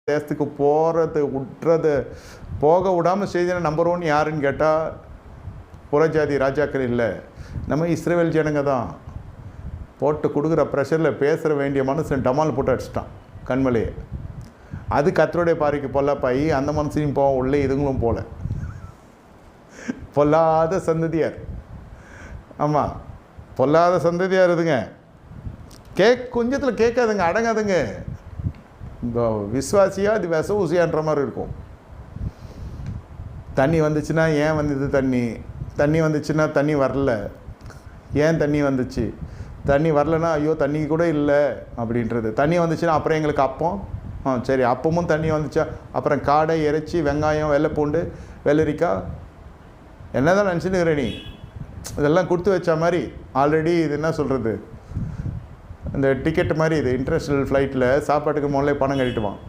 தேசத்துக்கு போகிறது விட்டுறது போக விடாமல் செய்தின நம்பர் 1 யாருன்னு கேட்டால் புறஜாதி ராஜாக்கள் இல்லை, நம்ம இஸ்ரேல் ஜனங்க தான். போட்டு கொடுக்குற ப்ரெஷரில் பேசுகிற வேண்டிய மனுஷன் டமால் போட்டு அடிச்சிட்டான் கண்மலையை. அது கர்த்தருடைய பார்வைக்கு பொல்லாப்பாயி அந்த மனுஷனையும் போக உள்ளே இதுங்களும் போல பொல்லாத சந்ததியார். ஆமாம், பொல்லாத சந்ததியார் இதுங்க. கொஞ்சத்தில் கேட்காதுங்க, அடங்காதுங்க. இந்த விஸ்வாசியாக அது விச ஊசியான்ற மாதிரி இருக்கும். தண்ணி வந்துச்சுன்னா ஏன் வந்தது தண்ணி வந்துச்சுன்னா தண்ணி வரல, ஏன் தண்ணி வந்துச்சு, தண்ணி வரலன்னா ஐயோ தண்ணி கூட இல்லை அப்படின்றது. தண்ணி வந்துச்சுன்னா அப்புறம் எங்களுக்கு அப்பம், சரி அப்பமும் தண்ணி வந்துச்சா, அப்புறம் காடை, இறைச்சி, வெங்காயம், வெள்ளைப்பூண்டு, வெள்ளரிக்காய், என்ன தான் நினச்சினுக்கிற நீ? இதெல்லாம் கொடுத்து வச்ச மாதிரி ஆல்ரெடி. இது என்ன சொல்கிறது, இந்த டிக்கெட் மாதிரி, இது இன்டர்நேஷ்னல் ஃப்ளைட்டில் சாப்பாட்டுக்கு முதல்ல பணம் கட்டிட்டுவான்.